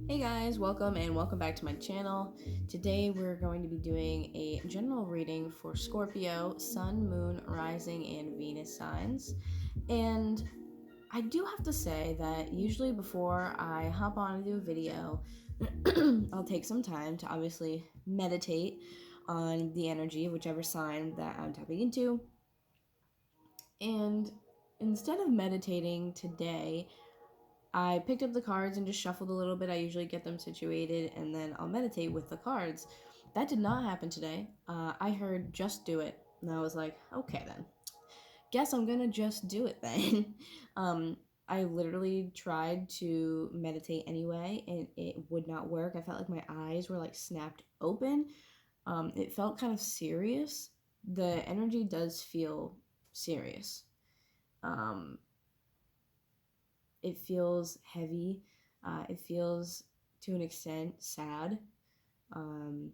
Hey guys, welcome back to my channel. Today we're going to be doing a general reading for Scorpio, Sun, Moon, Rising, and Venus signs. And I do have to say that usually before I hop on and do a video, I'll take some time to obviously meditate on the energy of whichever sign that I'm tapping into. And instead of meditating today, I picked up the cards and just shuffled a little bit. I usually get them situated and then I'll meditate with the cards. That did not happen today. I heard just do it. And I was like, okay then. Guess I'm gonna just do it then. I literally tried to meditate anyway and it would not work. I felt like my eyes were like snapped open. It felt kind of serious. The energy does feel serious. Um, it feels heavy. It feels, to an extent, sad. Um,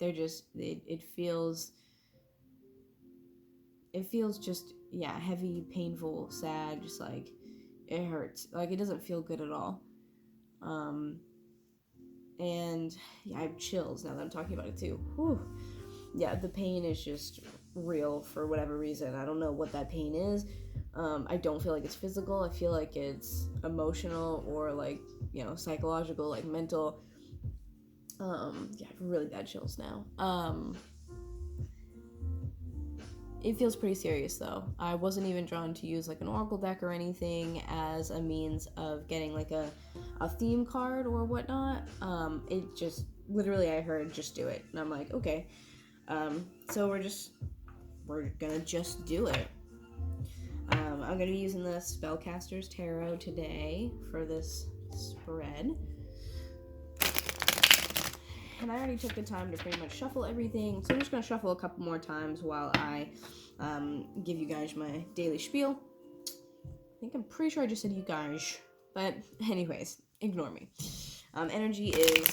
it feels just, yeah, heavy, painful, sad, just like, it hurts. Like, it doesn't feel good at all. And, yeah, I have chills now that I'm talking about it, too. Whew. Yeah, the pain is just real for whatever reason. I don't know what that pain is. I don't feel like it's physical. I feel like it's emotional or like, psychological, like mental. Yeah, really bad chills now. It feels pretty serious though. I wasn't even drawn to use like an oracle deck or anything as a means of getting like a theme card or whatnot. It just literally I heard just do it, and I'm like, okay. So we're gonna just do it. I'm gonna be using the Spellcaster's Tarot today for this spread. And I already took the time to pretty much shuffle everything, so I'm just gonna shuffle a couple more times while I give you guys my daily spiel. I'm pretty sure I just said you guys, but anyways, ignore me. Energy is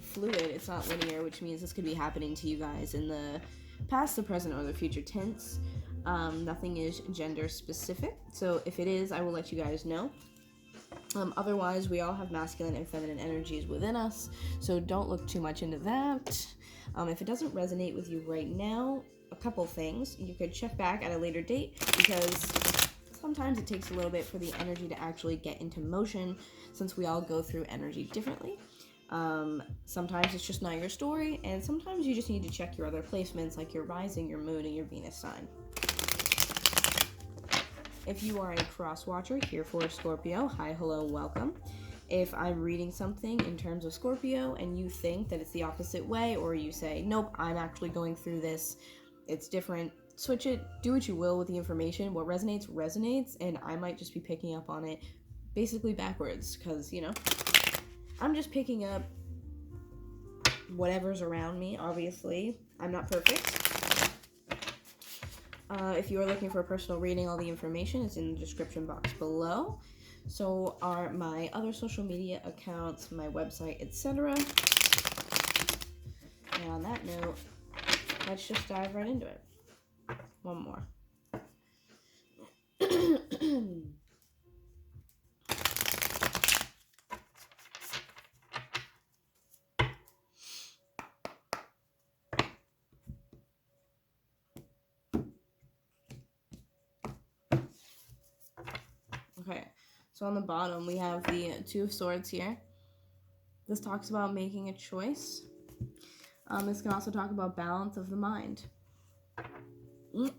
fluid, it's not linear, which means this could be happening to you guys in the past, the present, or the future tense. Nothing is gender specific, so if it is, I will let you guys know. Otherwise, we all have masculine and feminine energies within us, so don't look too much into that. If it doesn't resonate with you right now, a couple things. You could check back at a later date, because sometimes it takes a little bit for the energy to actually get into motion, since we all go through energy differently. Sometimes it's just not your story, and sometimes you just need to check your other placements, like your rising, your moon, and your Venus sign. If you are a cross watcher here for Scorpio, hi, hello, welcome. If I'm reading something in terms of Scorpio and you think that it's the opposite way, or you say, nope, I'm actually going through this, it's different, switch it, do what you will with the information. What resonates, resonates, and I might just be picking up on it basically backwards, because, I'm just picking up whatever's around me, obviously. I'm not perfect. If you are looking for a personal reading, all the information is in the description box below. So are my other social media accounts, my website, etc. And on that note, let's just dive right into it. One more. Okay, so on the bottom we have the Two of Swords here. This talks about making a choice. This can also talk about balance of the mind. What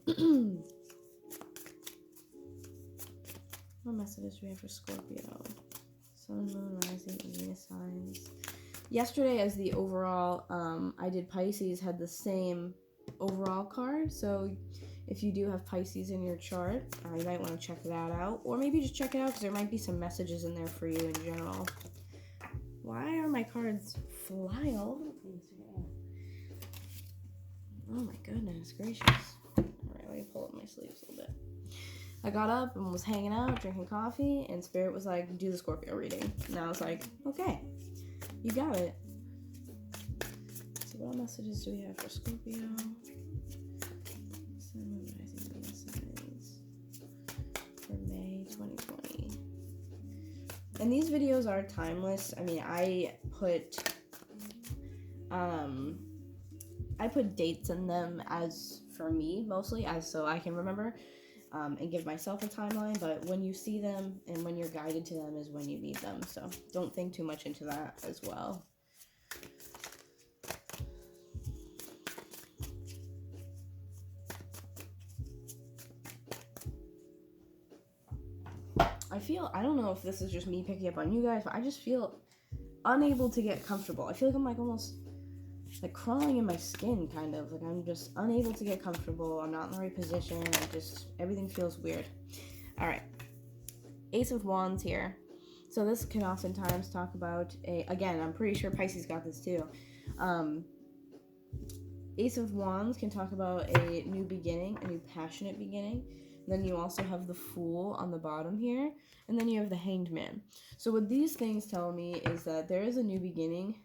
messages do we have for Scorpio? Sun, Moon, Rising, and Venus signs. Yesterday, as the overall, I did Pisces, had the same overall card. So if you do have Pisces in your chart, you might want to check that out. Or maybe just check it out, because there might be some messages in there for you in general. Why are my cards flying all over the place? Oh my goodness gracious. Alright, let me pull up my sleeves a little bit. I got up and was hanging out, drinking coffee, and Spirit was like, do the Scorpio reading. And I was like, okay, you got it. So what messages do we have for Scorpio? Sun, Rising, Venus signs for May 2020. And these videos are timeless. I mean, I put dates in them as for me, mostly, as so I can remember and give myself a timeline. But when you see them and when you're guided to them is when you need them. So don't think too much into that as well. I don't know if this is just me picking up on you guys, but I just feel unable to get comfortable. I feel like I'm like almost like crawling in my skin, kind of. Like I'm just unable to get comfortable. I'm not in the right position. Everything feels weird. All right. Ace of Wands here. So this can oftentimes talk about again, I'm pretty sure Pisces got this too. Ace of Wands can talk about a new beginning, a new passionate beginning. Then you also have the Fool on the bottom here, and then you have the Hanged Man. So what these things tell me is that there is a new beginning.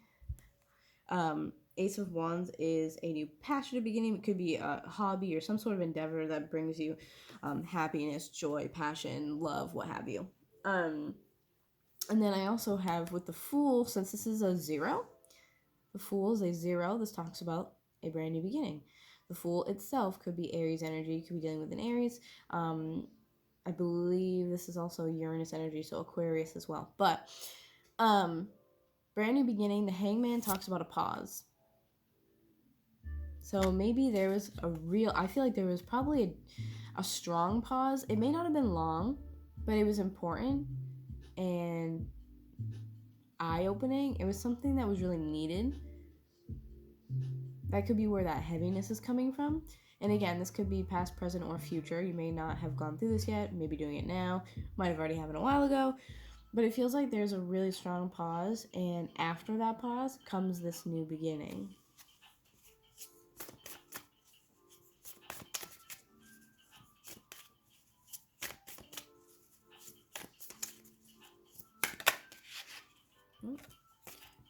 Ace of Wands is a new passionate beginning. It could be a hobby or some sort of endeavor that brings you happiness, joy, passion, love, what have you. And then I also have with the Fool, since this is a 0, the Fool is a 0. This talks about a brand new beginning. The Fool itself could be Aries energy, could be dealing with an Aries. I believe this is also Uranus energy, so Aquarius as well. But brand new beginning, the Hangman talks about a pause. So maybe there was I feel like there was probably a strong pause. It may not have been long, but it was important and eye-opening. It was something that was really needed. That could be where that heaviness is coming from. And again, this could be past, present, or future. You may not have gone through this yet, maybe doing it now, might have already happened a while ago, but it feels like there's a really strong pause, and after that pause comes this new beginning.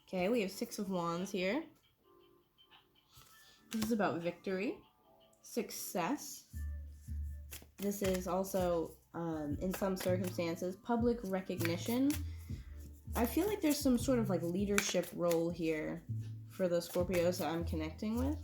Okay, we have 6 of Wands here. This is about victory, success. This is also, in some circumstances, public recognition. I feel like there's some sort of like leadership role here for the Scorpios that I'm connecting with.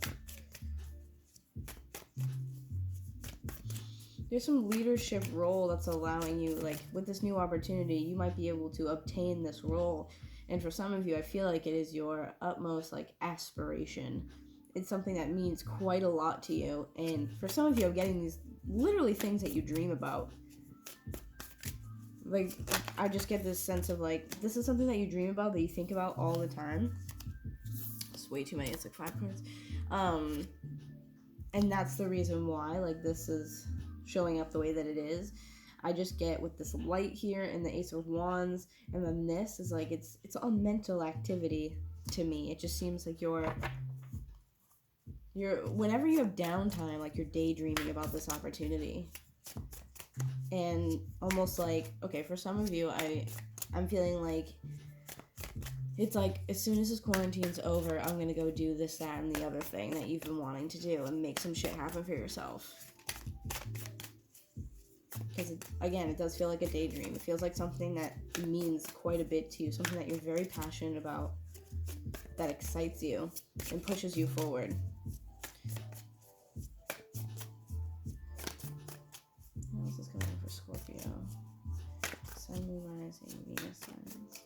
There's some leadership role that's allowing you, like with this new opportunity, you might be able to obtain this role. And for some of you, I feel like it is your utmost like aspiration. It's something that means quite a lot to you. And for some of you, I'm getting these literally things that you dream about. Like, I just get this sense of like, this is something that you dream about, that you think about all the time. It's way too many. It's like 5 cards. And that's the reason why, like, this is showing up the way that it is. I just get with this light here and the Ace of Wands, and then this is like, it's a mental activity to me. It just seems like you're whenever you have downtime, like you're daydreaming about this opportunity. And almost like, okay, for some of you, I'm feeling like it's like as soon as this quarantine's over, I'm gonna go do this, that, and the other thing that you've been wanting to do and make some shit happen for yourself. Because, again, it does feel like a daydream. It feels like something that means quite a bit to you, something that you're very passionate about, that excites you and pushes you forward. How is this going for Scorpio? Sun, Moon, Rising, Venus signs.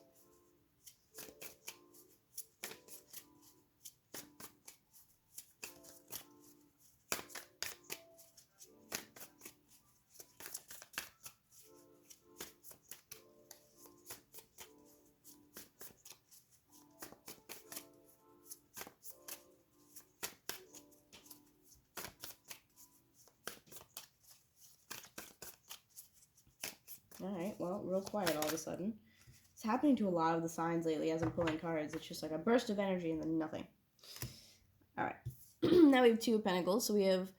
Alright, well, real quiet all of a sudden. It's happening to a lot of the signs lately as I'm pulling cards. It's just like a burst of energy and then nothing. Alright, now we have 2 of Pentacles. So we have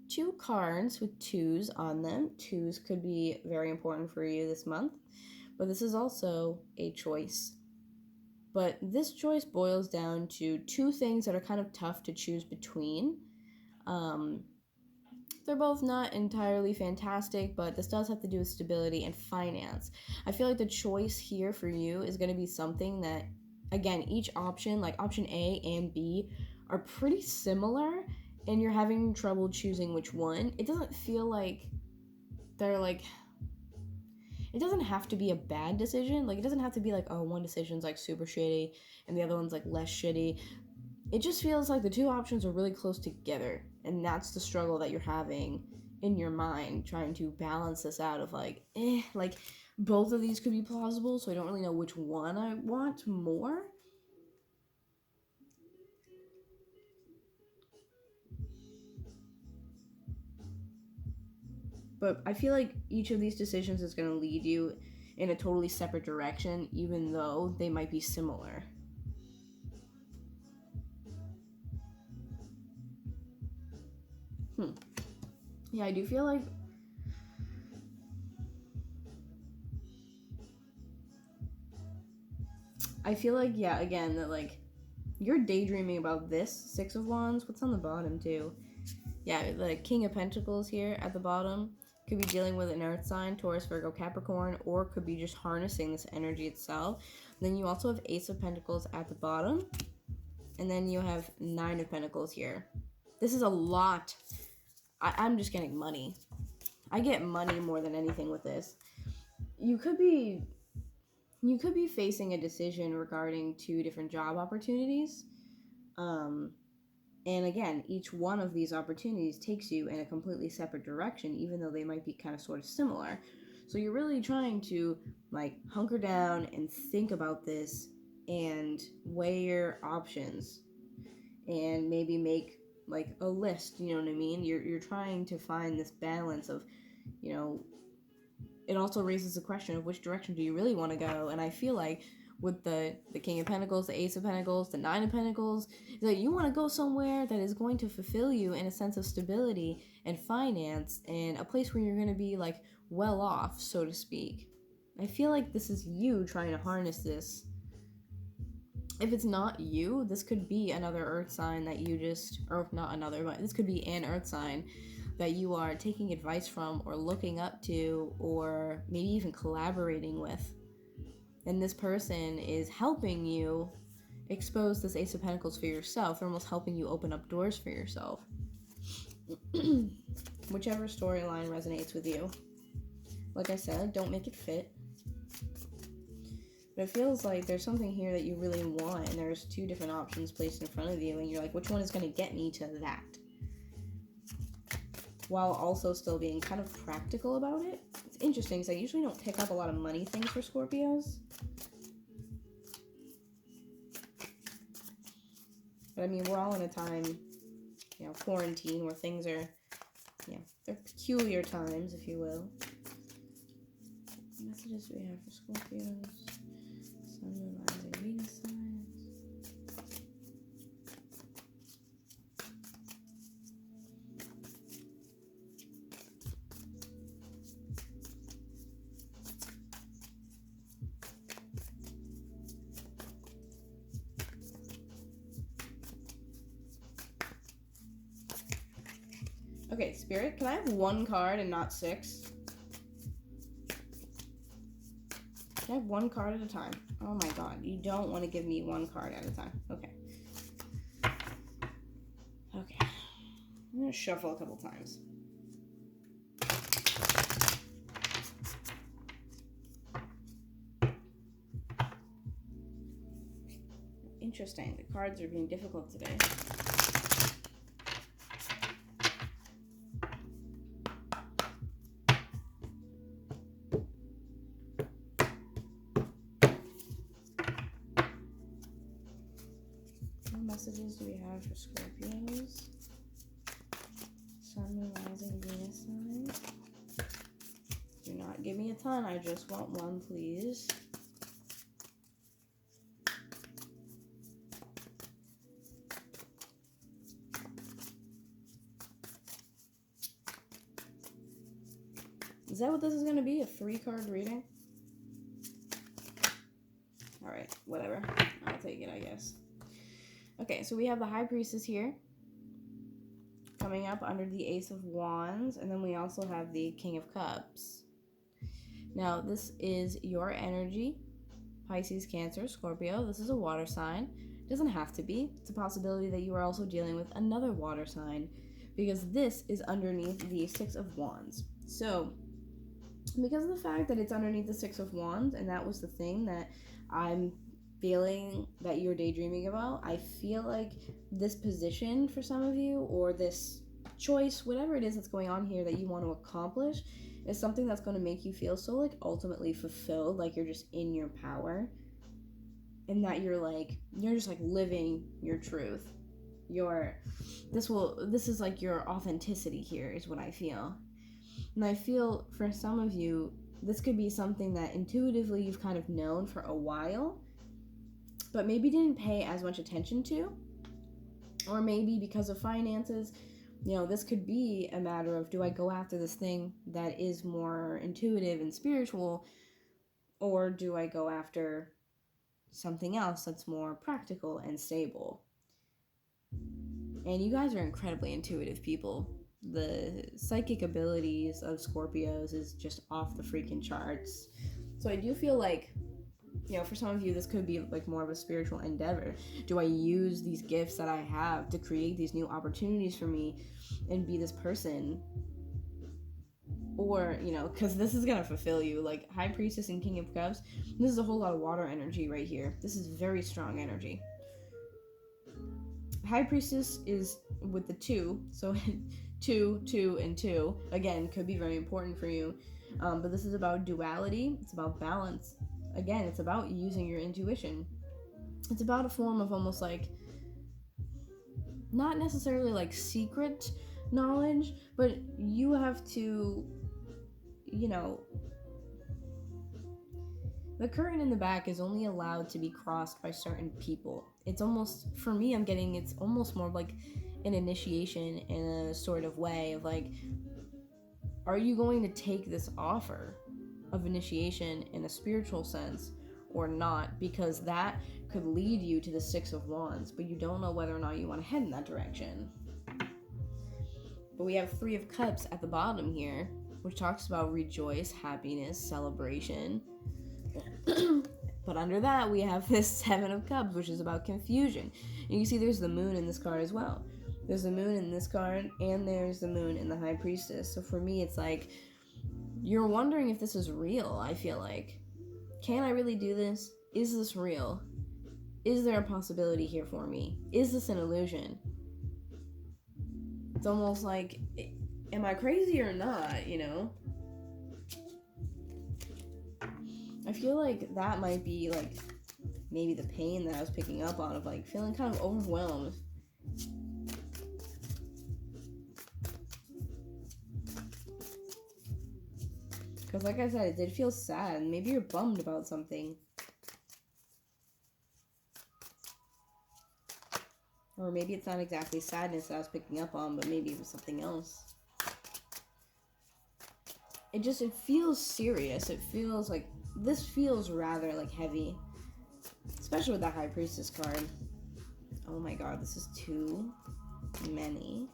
2 cards with 2s on them. 2s could be very important for you this month. But this is also a choice. But this choice boils down to 2 things that are kind of tough to choose between. they're both not entirely fantastic, but this does have to do with stability and finance. I feel like the choice here for you is going to be something that, again, each option, like option A and B, are pretty similar, and you're having trouble choosing which one. It doesn't feel like they're like, it doesn't have to be a bad decision. Like, it doesn't have to be like, oh, one decision's like super shitty and the other one's like less shitty. It just feels like the two options are really close together, and that's the struggle that you're having in your mind, trying to balance this out of like, like both of these could be plausible, so I don't really know which one I want more. But I feel like each of these decisions is going to lead you in a totally separate direction, even though they might be similar. Yeah, I do feel like yeah, again, that like you're daydreaming about this Six of Wands. What's on the bottom too? Yeah, the King of Pentacles here at the bottom could be dealing with an earth sign, Taurus, Virgo, Capricorn, or could be just harnessing this energy itself. Then you also have Ace of Pentacles at the bottom, and then you have Nine of Pentacles here. This is a lot. I'm just getting money. I get money more than anything with this. You could be facing a decision regarding two different job opportunities. And again, each one of these opportunities takes you in a completely separate direction, even though they might be kind of sort of similar. So you're really trying to like hunker down and think about this and weigh your options and maybe make like a list, you know what I mean? You're trying to find this balance of, you know, it also raises the question of which direction do you really want to go. And I feel like with the King of Pentacles, the Ace of Pentacles, the Nine of Pentacles, that you want to go somewhere that is going to fulfill you in a sense of stability and finance and a place where you're going to be like well off, so to speak. I feel like this is you trying to harness this. If it's not you, this could be another earth sign that you just, or not another, but this could be an earth sign that you are taking advice from or looking up to or maybe even collaborating with. And this person is helping you expose this Ace of Pentacles for yourself. They're almost helping you open up doors for yourself. Whichever storyline resonates with you. Like I said, don't make it fit. But it feels like there's something here that you really want, and there's two different options placed in front of you, and you're like, which one is going to get me to that? While also still being kind of practical about it. It's interesting because I usually don't pick up a lot of money things for Scorpios. But I mean, we're all in a time, you know, quarantine where things are, you know, they're peculiar times, if you will. What messages do we have for Scorpios? Sun, Moon, Rising, Venus signs. Okay, Spirit, can I have one card and not six? Can I have one card at a time? Oh my god, you don't want to give me one card at a time. Okay. Okay. I'm going to shuffle a couple times. Interesting. The cards are being difficult today. What messages do we have for Scorpios? Sun, Moon, Rising, Venus signs. Do not give me a ton. I just want one, please. Is that what this is going to be? A 3-card reading? Alright, whatever. I'll take it, I guess. Okay, so we have the High Priestess here. coming up under the Ace of Wands, and then we also have the King of Cups. Now, this is your energy, Pisces, Cancer, Scorpio. This is a water sign. It doesn't have to be. It's a possibility that you are also dealing with another water sign, because this is underneath the Six of Wands. So, because of the fact that it's underneath the Six of Wands, and that was the thing that I'm feeling that you're daydreaming about, I feel like this position for some of you, or this choice, whatever it is that's going on here that you want to accomplish, is something that's going to make you feel so like ultimately fulfilled, like you're just in your power, and that you're just like living your truth. This is like your authenticity here is what I feel. And I feel for some of you, this could be something that intuitively you've kind of known for a while, but maybe didn't pay as much attention to. Or maybe because of finances, this could be a matter of, do I go after this thing that is more intuitive and spiritual, or do I go after something else that's more practical and stable? And you guys are incredibly intuitive people. The psychic abilities of Scorpios is just off the freaking charts. So I do feel like, for some of you, this could be like more of a spiritual endeavor. Do I use these gifts that I have to create these new opportunities for me and be this person? Or, because this is going to fulfill you. Like High Priestess and King of Cups, this is a whole lot of water energy right here. This is very strong energy. High Priestess is with the 2, so 2, 2, and 2. Again, could be very important for you. But this is about duality. It's about balance. Again, it's about using your intuition. It's about a form of almost like, not necessarily like secret knowledge, but you have to, the curtain in the back is only allowed to be crossed by certain people. It's almost, for me, it's almost more of like an initiation in a sort of way of like, are you going to take this offer of initiation in a spiritual sense or not? Because that could lead you to the Six of Wands, but you don't know whether or not you want to head in that direction. But we have Three of Cups at the bottom here, which talks about rejoice, happiness, celebration. But under that, we have this Seven of Cups, which is about confusion. And you see there's the Moon in this card as well. There's the Moon in this card, and there's the Moon in the High Priestess. So for me, it's like, you're wondering if this is real, I feel like. Can I really do this? Is this real? Is there a possibility here for me? Is this an illusion? It's almost like, am I crazy or not, I feel like that might be like maybe the pain that I was picking up on, of like feeling kind of overwhelmed. Because like I said, it did feel sad. Maybe you're bummed about something. Or maybe it's not exactly sadness that I was picking up on, but maybe it was something else. It feels serious. It feels like, this feels rather like heavy. Especially with that High Priestess card. Oh my god, this is too many.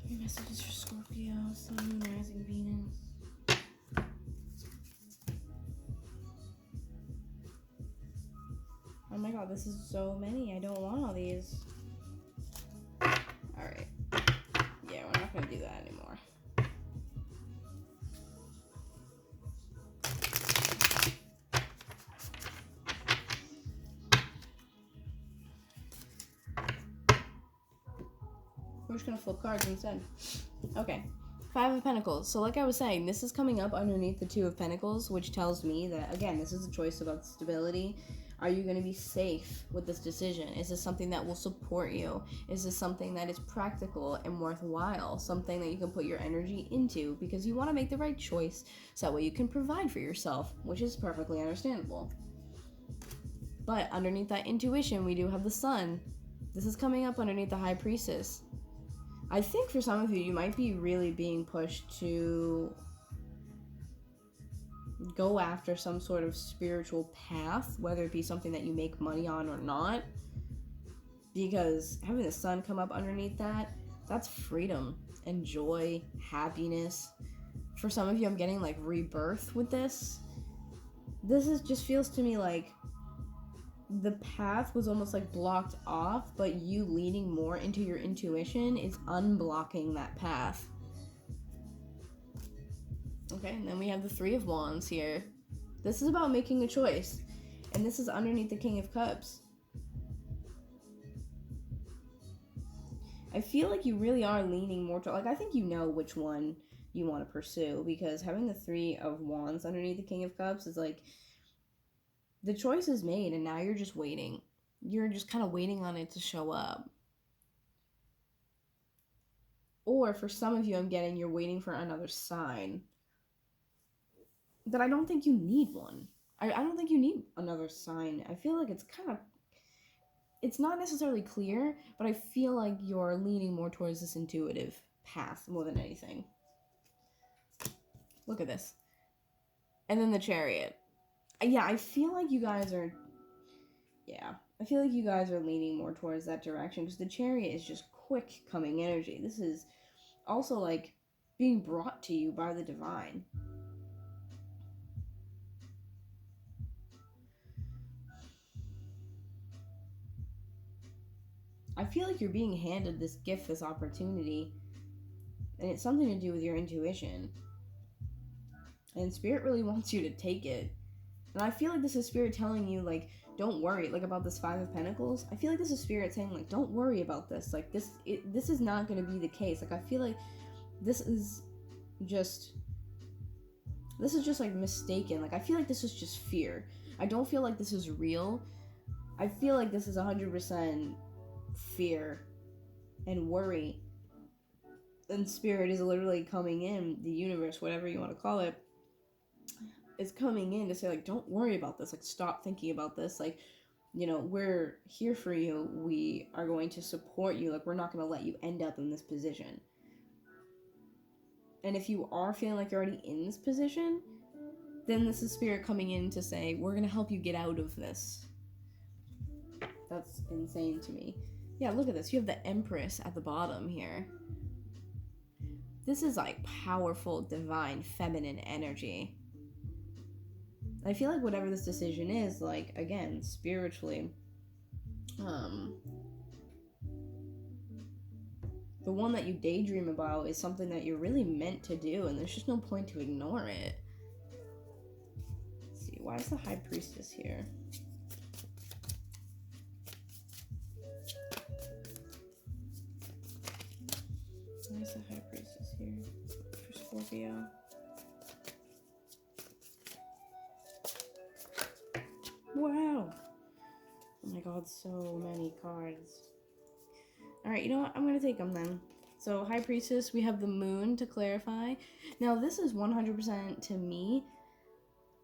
Three messages for Scorpio, Sun, Moon, Rising, Venus. Oh my god, this is so many. I don't want all these. Alright. Yeah, we're not gonna do that anymore. We're just gonna flip cards instead. Okay. Five of Pentacles. So like I was saying, this is coming up underneath the Two of Pentacles, which tells me that, again, this is a choice about stability. Are you going to be safe with this decision? Is this something that will support you? Is this something that is practical and worthwhile? Something that you can put your energy into because you want to make the right choice so that way you can provide for yourself, which is perfectly understandable. But underneath that intuition, we do have the sun. This is coming up underneath the high priestess. I think for some of you, you might be really being pushed to go after some sort of spiritual path, whether it be something that you make money on or not. Because having the sun come up underneath that, that's freedom and joy, happiness. For some of you, I'm getting like rebirth with this. This is just feels to me like the path was almost like blocked off, but you leaning more into your intuition is unblocking that path. Okay, and then we have the Three of Wands here. This is about making a choice, and this is underneath the King of Cups. I feel like you really are leaning more to, like, I think you know which one you want to pursue, because having the Three of Wands underneath the King of Cups is like, the choice is made, and now you're just waiting. You're just kind of waiting on it to show up. Or for some of you, I'm getting you're waiting for another sign. But I don't think you need one. I don't think you need another sign. I feel like it's kind of, it's not necessarily clear, but I feel like you're leaning more towards this intuitive path more than anything. Look at this. And then the Chariot. Yeah, I feel like you guys are, I feel like you guys are leaning more towards that direction, because the Chariot is just quick coming energy. This is also like being brought to you by the divine. I feel like you're being handed this gift, this opportunity, and it's something to do with your intuition. And Spirit really wants you to take it. And I feel like this is Spirit telling you, like, don't worry, like, about this Five of Pentacles. I feel like this is Spirit saying, like, don't worry about this. Like, this is not going to be the case. Like, I feel like this is just like mistaken. Like, I feel like this is just fear. I don't feel like this is real. I feel like this is 100% fear and worry. And Spirit is literally coming in, the universe, whatever you want to call it, is coming in to say, like, don't worry about this. Like, stop thinking about this. Like, you know, we're here for you. We are going to support you. Like, we're not going to let you end up in this position. And if you are feeling like you're already in this position, then this is Spirit coming in to say, we're going to help you get out of this. That's insane to me. Yeah, look at this. You have the Empress at the bottom here. This is like powerful, divine, feminine energy. I feel like whatever this decision is, like, again, spiritually, the one that you daydream about is something that you're really meant to do, and there's just no point to ignore it. Let's see, why is the High Priestess here? Why is the High Priestess here for Scorpio? Wow! Oh my god, so many cards. Alright, you know what? I'm gonna take them then. So, High Priestess, we have the Moon to clarify. Now, this is 100% to me.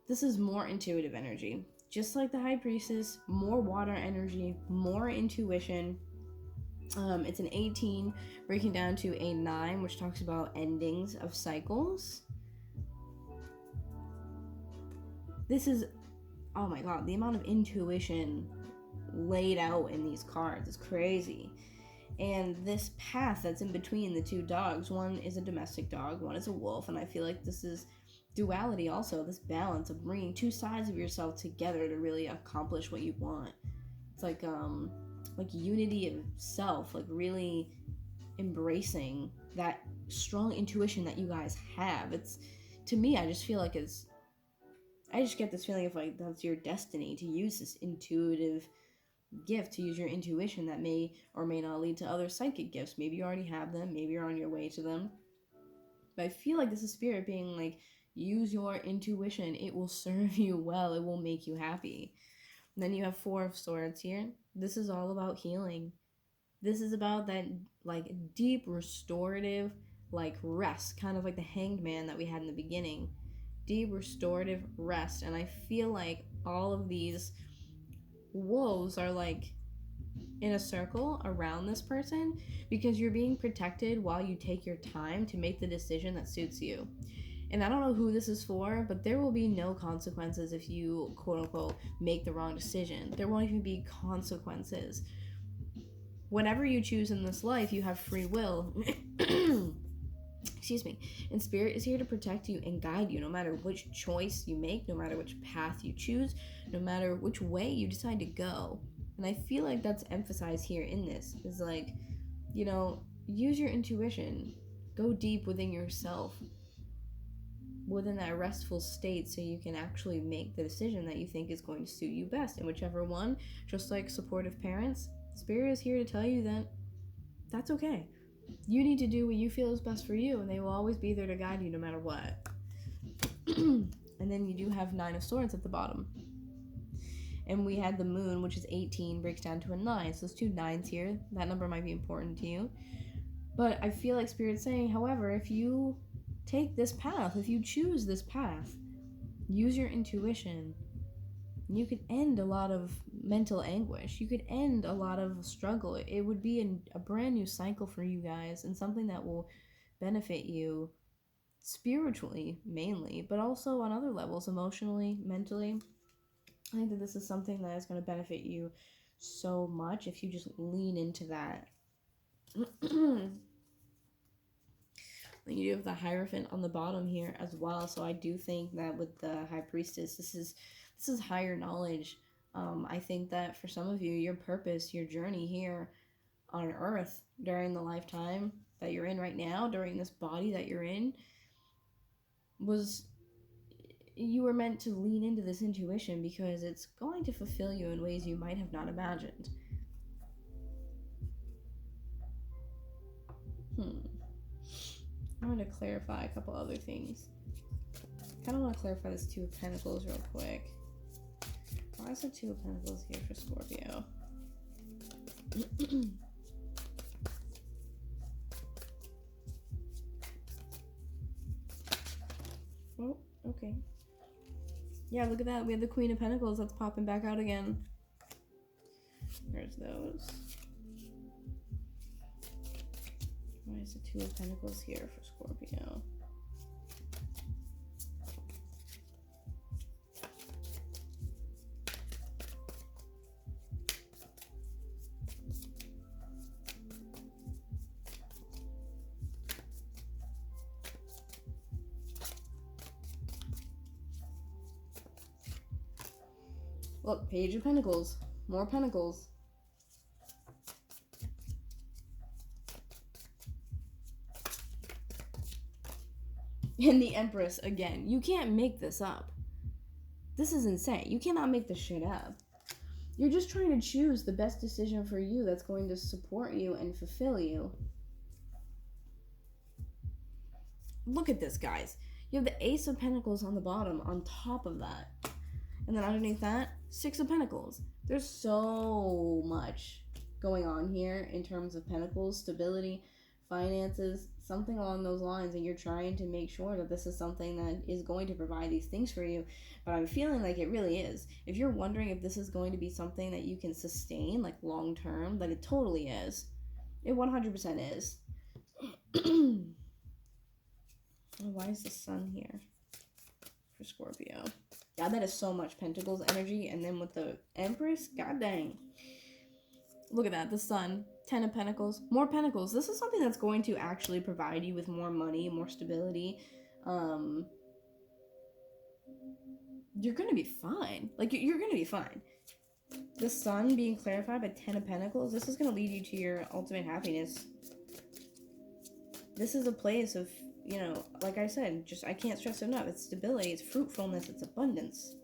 This is more intuitive energy. Just like the High Priestess, more water energy, more intuition. It's an 18 breaking down to a 9, which talks about endings of cycles. This is, oh my god, the amount of intuition laid out in these cards is crazy. And this path that's in between the two dogs, one is a domestic dog, one is a wolf, and I feel like this is duality also, this balance of bringing two sides of yourself together to really accomplish what you want. It's like unity of self, like really embracing that strong intuition that you guys have. It's, to me, I just feel like I just get this feeling of like that's your destiny, to use this intuitive gift, to use your intuition that may or may not lead to other psychic gifts. Maybe you already have them, maybe you're on your way to them. But I feel like this is Spirit being like, use your intuition, it will serve you well, it will make you happy. And then you have Four of Swords here. This is all about healing. This is about that like deep restorative like rest, kind of like the Hanged Man that we had in the beginning. Deep restorative rest. And I feel like all of these wolves are like in a circle around this person because you're being protected while you take your time to make the decision that suits you. And I don't know who this is for, but there will be no consequences if you, quote unquote, make the wrong decision. There won't even be consequences. Whatever you choose in this life, you have free will. Excuse me. And spirit is here to protect you and guide you no matter which choice you make, no matter which path you choose, no matter which way you decide to go. And I feel like that's emphasized here in this is like, use your intuition. Go deep within yourself, within that restful state, so you can actually make the decision that you think is going to suit you best. And whichever one, just like supportive parents, spirit is here to tell you that that's okay. You need to do what you feel is best for you, and they will always be there to guide you no matter what. And then you do have 9 of Swords at the bottom. And we had the moon, which is 18, breaks down to a 9. So there's 2 9s here. That number might be important to you. But I feel like Spirit's saying, however, if you take this path, if you choose this path, use your intuition, you could end a lot of mental anguish. You could end a lot of struggle. It would be a brand new cycle for you guys, and something that will benefit you spiritually mainly, but also on other levels, emotionally, mentally. I think that this is something that is going to benefit you so much if you just lean into that. Then you do have the Hierophant on the bottom here as well. So I do think that with the High Priestess, this is higher knowledge. I think that for some of you, your purpose, your journey here on Earth during the lifetime that you're in right now, during this body that you're in, was you were meant to lean into this intuition because it's going to fulfill you in ways you might have not imagined. I want to clarify a couple other things. I kind of want to clarify this 2 of Pentacles real quick. Why is the 2 of Pentacles here for Scorpio? Oh, okay. Yeah, look at that. We have the Queen of Pentacles that's popping back out again. There's those. Why is the 2 of Pentacles here for Scorpio? Look, Page of Pentacles. More Pentacles. And the Empress again. You can't make this up. This is insane. You cannot make this shit up. You're just trying to choose the best decision for you that's going to support you and fulfill you. Look at this, guys. You have the Ace of Pentacles on the bottom on top of that. And then underneath that, 6 of Pentacles. There's so much going on here in terms of Pentacles, stability, finances, something along those lines, and you're trying to make sure that this is something that is going to provide these things for you. But I'm feeling like it really is. If you're wondering if this is going to be something that you can sustain, like long term, then it totally is. It 100% is. Why is the Sun here for Scorpio? God, that is so much Pentacles energy. And then with the Empress, god dang. Look at that, the Sun, 10 of Pentacles, more Pentacles. This is something that's going to actually provide you with more money, more stability. You're going to be fine. Like, you're going to be fine. The Sun being clarified by 10 of Pentacles, this is going to lead you to your ultimate happiness. This is a place of, like I said, I can't stress it enough. It's stability, it's fruitfulness, it's abundance.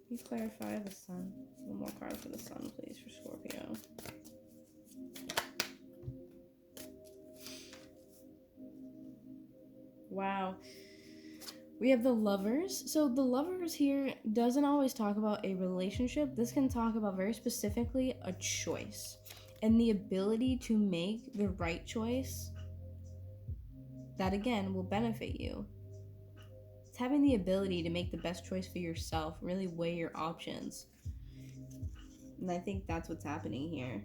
Can you clarify the Sun? One more card for the Sun, please, for Scorpio. Wow. We have the Lovers. So the Lovers here doesn't always talk about a relationship. This can talk about very specifically a choice. And the ability to make the right choice that, again, will benefit you. It's having the ability to make the best choice for yourself, really weigh your options. And I think that's what's happening here.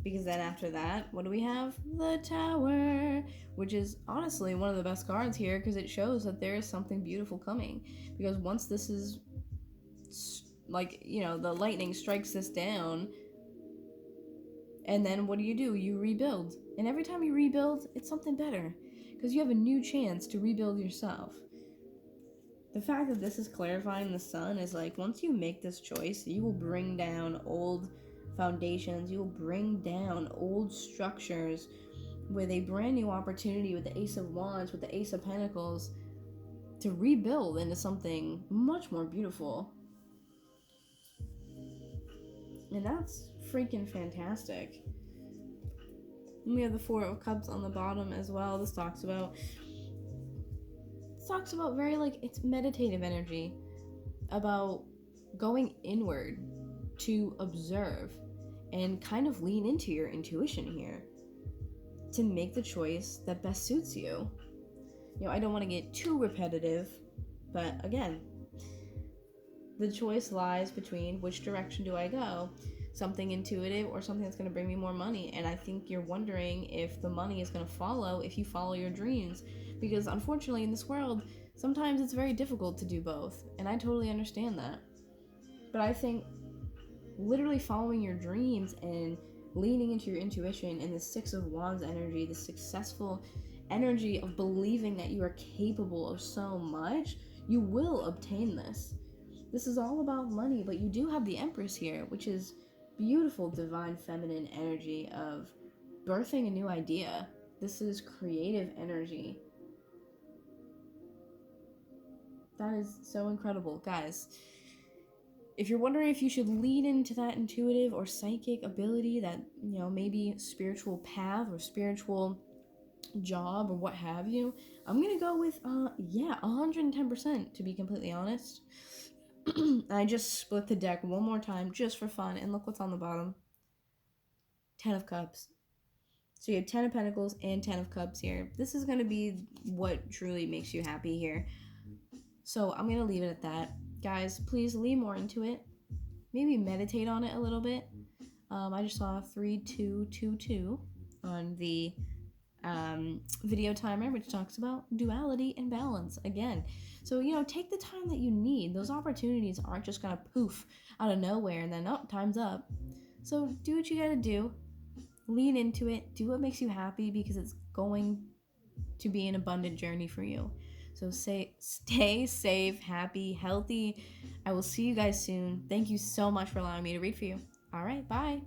Because then after that, what do we have? The Tower, which is honestly one of the best cards here because it shows that there is something beautiful coming. Because once this is, like, you know, the lightning strikes this down, and then what do? You rebuild. And every time you rebuild, it's something better. Because you have a new chance to rebuild yourself. The fact that this is clarifying the sun is like, once you make this choice, you will bring down old foundations, you will bring down old structures with a brand new opportunity with the Ace of Wands, with the Ace of Pentacles, to rebuild into something much more beautiful. And that's freaking fantastic. And we have the Four of Cups on the bottom as well. This talks about very, like, it's meditative energy, about going inward to observe and kind of lean into your intuition here to make the choice that best suits you. You know, I don't want to get too repetitive, but again, the choice lies between which direction do I go, something intuitive or something that's going to bring me more money. And I think you're wondering if the money is going to follow if you follow your dreams, because unfortunately in this world sometimes it's very difficult to do both, and I totally understand that. But I think literally following your dreams and leaning into your intuition and the Six of Wands energy, the successful energy of believing that you are capable of so much, you will obtain this. This is all about money, but you do have the Empress here, which is beautiful divine feminine energy of birthing a new idea. This is creative energy. That is so incredible, guys. If you're wondering if you should lean into that intuitive or psychic ability, that, you know, maybe spiritual path or spiritual job or what have you, I'm gonna go with 110%, to be completely honest. I just split the deck one more time just for fun, and look what's on the bottom. 10 of Cups. So you have 10 of Pentacles and 10 of Cups here. This is going to be what truly makes you happy here. So I'm going to leave it at that. Guys, please lean more into it. Maybe meditate on it a little bit. I just saw 3222 on the video timer, which talks about duality and balance again. So, you know, take the time that you need. Those opportunities aren't just going to poof out of nowhere and then, oh, time's up. So do what you got to do. Lean into it. Do what makes you happy, because it's going to be an abundant journey for you. So stay safe, happy, healthy. I will see you guys soon. Thank you so much for allowing me to read for you. All right, bye.